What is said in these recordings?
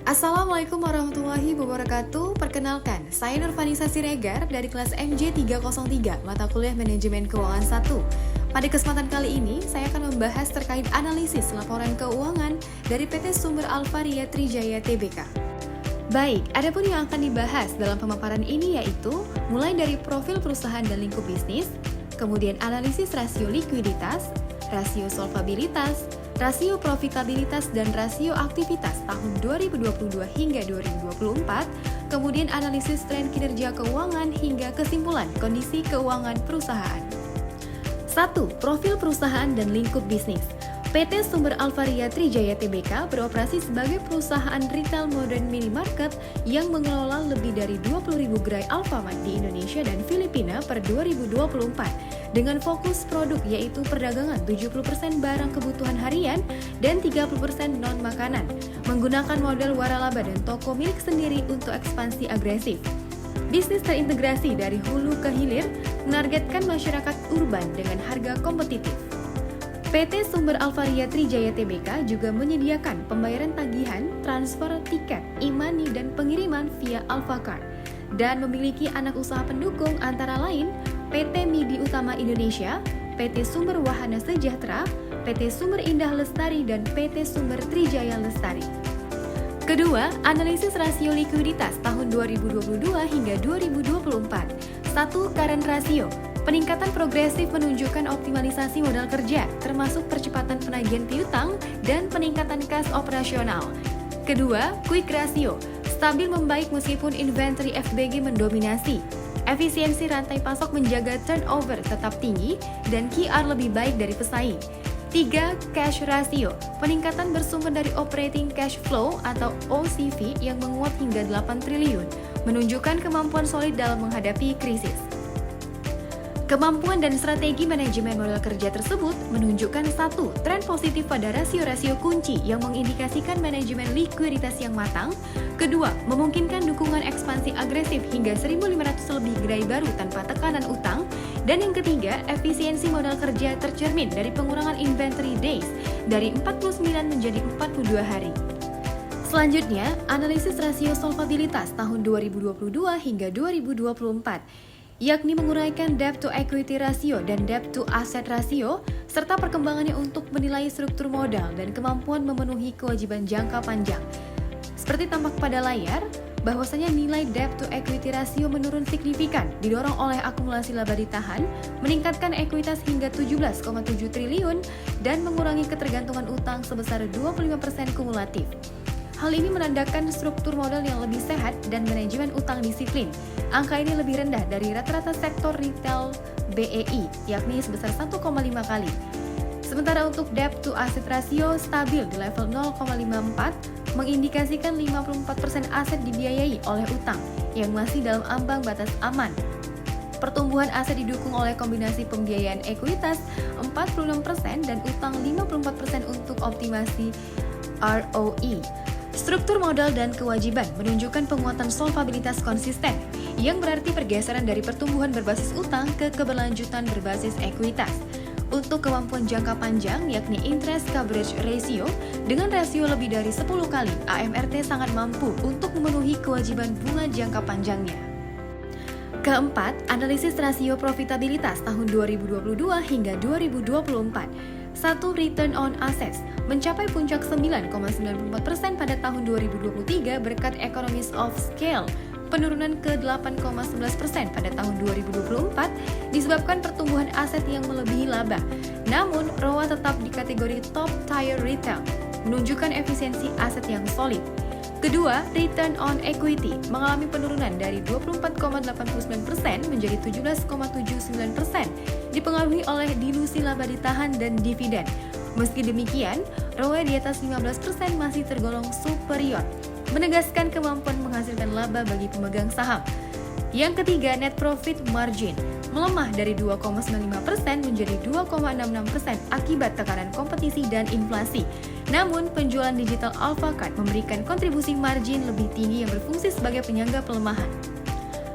Assalamualaikum warahmatullahi wabarakatuh. Perkenalkan, saya Nurvanisa Siregar dari kelas MJ303, mata kuliah Manajemen Keuangan 1. Pada kesempatan kali ini, saya akan membahas terkait analisis laporan keuangan dari PT Sumber Alvaria Trijaya Tbk. Baik, adapun yang akan dibahas dalam pemaparan ini yaitu mulai dari profil perusahaan dan lingkup bisnis, kemudian analisis rasio likuiditas, rasio solvabilitas, rasio profitabilitas dan rasio aktivitas tahun 2022 hingga 2024, kemudian analisis tren kinerja keuangan hingga kesimpulan kondisi keuangan perusahaan. 1. Profil perusahaan dan lingkup bisnis. PT Sumber Alvaria Trijaya Tbk beroperasi sebagai perusahaan retail modern minimarket yang mengelola lebih dari 20.000 gerai Alfamart di Indonesia dan Filipina per 2024 dengan fokus produk yaitu perdagangan 70% barang kebutuhan harian dan 30% non-makanan, menggunakan model waralaba dan toko milik sendiri untuk ekspansi agresif. Bisnis terintegrasi dari hulu ke hilir menargetkan masyarakat urban dengan harga kompetitif. PT Sumber Alvaria Trijaya Tbk juga menyediakan pembayaran tagihan, transfer, tiket, e-money, dan pengiriman via Alfacart dan memiliki anak usaha pendukung antara lain PT Midi Utama Indonesia, PT Sumber Wahana Sejahtera, PT Sumber Indah Lestari, dan PT Sumber Trijaya Lestari. Kedua, analisis rasio likuiditas tahun 2022 hingga 2024. 1. Current ratio. Peningkatan progresif menunjukkan optimalisasi modal kerja, termasuk percepatan penagihan piutang dan peningkatan kas operasional. Kedua, quick ratio. Stabil membaik meskipun inventory FBG mendominasi. Efisiensi rantai pasok menjaga turnover tetap tinggi dan QR lebih baik dari pesaing. 3. Cash ratio. Peningkatan bersumber dari operating cash flow atau OCF yang menguat hingga 8 triliun, menunjukkan kemampuan solid dalam menghadapi krisis. Kemampuan dan strategi manajemen modal kerja tersebut menunjukkan 1. Tren positif pada rasio-rasio kunci yang mengindikasikan manajemen likuiditas yang matang. Kedua, memungkinkan dukungan ekspansi agresif hingga 1.500 lebih gerai baru tanpa tekanan utang. Dan yang ketiga, efisiensi modal kerja tercermin dari pengurangan inventory days dari 49 menjadi 42 hari. Selanjutnya, analisis rasio solvabilitas tahun 2022 hingga 2024. Yakni menguraikan debt to equity ratio dan debt to asset ratio, serta perkembangannya untuk menilai struktur modal dan kemampuan memenuhi kewajiban jangka panjang. Seperti tampak pada layar, bahwasanya nilai debt to equity ratio menurun signifikan, didorong oleh akumulasi laba ditahan, meningkatkan ekuitas hingga 17,7 triliun, dan mengurangi ketergantungan utang sebesar 25% kumulatif. Hal ini menandakan struktur modal yang lebih sehat dan manajemen utang disiplin. Angka ini lebih rendah dari rata-rata sektor retail BEI, yakni sebesar 1,5 kali. Sementara untuk debt to asset ratio stabil di level 0,54, mengindikasikan 54% aset dibiayai oleh utang yang masih dalam ambang batas aman. Pertumbuhan aset didukung oleh kombinasi pembiayaan ekuitas 46% dan utang 54% untuk optimasi ROE. Struktur modal dan kewajiban menunjukkan penguatan solvabilitas konsisten, yang berarti pergeseran dari pertumbuhan berbasis utang ke keberlanjutan berbasis ekuitas. Untuk kemampuan jangka panjang, yakni interest coverage ratio, dengan rasio lebih dari 10 kali, AMRT sangat mampu untuk memenuhi kewajiban bunga jangka panjangnya. Keempat, analisis rasio profitabilitas tahun 2022 hingga 2024. 1. Return on assets mencapai puncak 9,94% pada tahun 2023 berkat economies of scale. Penurunan ke 8,11% pada tahun 2024 disebabkan pertumbuhan aset yang melebihi laba. Namun, ROA tetap di kategori top tier retail, menunjukkan efisiensi aset yang solid. Kedua, return on equity mengalami penurunan dari 24,89% menjadi 17,79%, dipengaruhi oleh dilusi laba ditahan dan dividen. Meski demikian, ROE di atas 15% masih tergolong superior, menegaskan kemampuan menghasilkan laba bagi pemegang saham. Yang ketiga, net profit margin melemah dari 2,95% menjadi 2,66% akibat tekanan kompetisi dan inflasi. Namun, penjualan digital Alfacart memberikan kontribusi margin lebih tinggi yang berfungsi sebagai penyangga pelemahan.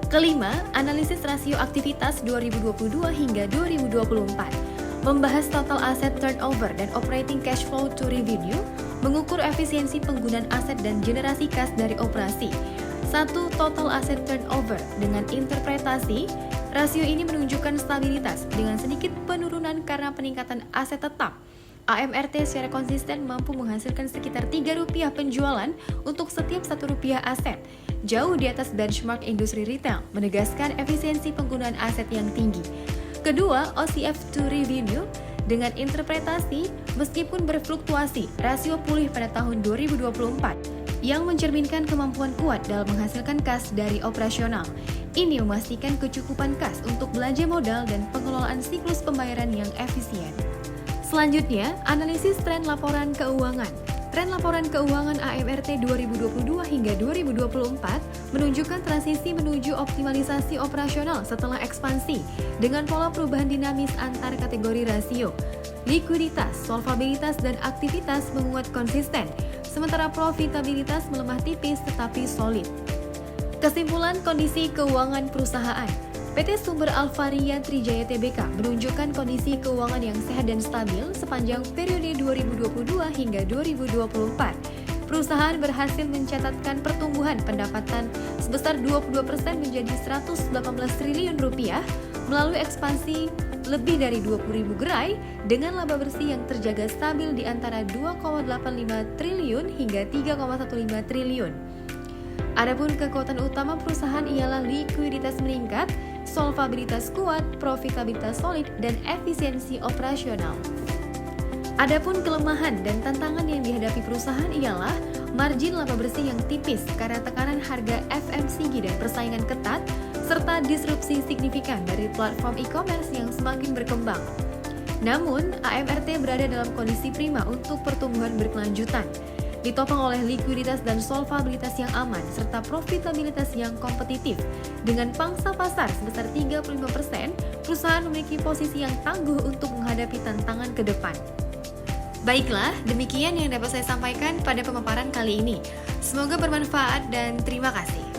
Kelima, analisis rasio aktivitas 2022 hingga 2024. Membahas total asset turnover dan operating cash flow to revenue, mengukur efisiensi penggunaan aset dan generasi kas dari operasi. 1. Total asset turnover dengan interpretasi. Rasio ini menunjukkan stabilitas dengan sedikit penurunan karena peningkatan aset tetap. AMRT secara konsisten mampu menghasilkan sekitar Rp3 penjualan untuk setiap Rp1 aset, jauh di atas benchmark industri retail, menegaskan efisiensi penggunaan aset yang tinggi. Kedua, OCF to revenue dengan interpretasi, meskipun berfluktuasi, rasio pulih pada tahun 2024 yang mencerminkan kemampuan kuat dalam menghasilkan kas dari operasional. Ini memastikan kecukupan kas untuk belanja modal dan pengelolaan siklus pembayaran yang efisien. Selanjutnya, analisis tren laporan keuangan. Tren laporan keuangan AMRT 2022 hingga 2024 menunjukkan transisi menuju optimalisasi operasional setelah ekspansi dengan pola perubahan dinamis antar kategori rasio. Likuiditas, solvabilitas, dan aktivitas menguat konsisten, sementara profitabilitas melemah tipis tetapi solid. Kesimpulan kondisi keuangan perusahaan. PT Sumber Alvaria Trijaya Tbk menunjukkan kondisi keuangan yang sehat dan stabil sepanjang periode 2022 hingga 2024. Perusahaan berhasil mencatatkan pertumbuhan pendapatan sebesar 22% menjadi Rp118 triliun melalui ekspansi lebih dari 20.000 gerai dengan laba bersih yang terjaga stabil di antara 2,85 triliun hingga 3,15 triliun. Adapun kekuatan utama perusahaan ialah likuiditas meningkat, solvabilitas kuat, profitabilitas solid, dan efisiensi operasional. Adapun kelemahan dan tantangan yang dihadapi perusahaan ialah margin laba bersih yang tipis karena tekanan harga FMCG dan persaingan ketat, serta disrupsi signifikan dari platform e-commerce yang semakin berkembang. Namun, AMRT berada dalam kondisi prima untuk pertumbuhan berkelanjutan, ditopang oleh likuiditas dan solvabilitas yang aman, serta profitabilitas yang kompetitif. Dengan pangsa pasar sebesar 35%, perusahaan memiliki posisi yang tangguh untuk menghadapi tantangan ke depan. Baiklah, demikian yang dapat saya sampaikan pada pemaparan kali ini. Semoga bermanfaat dan terima kasih.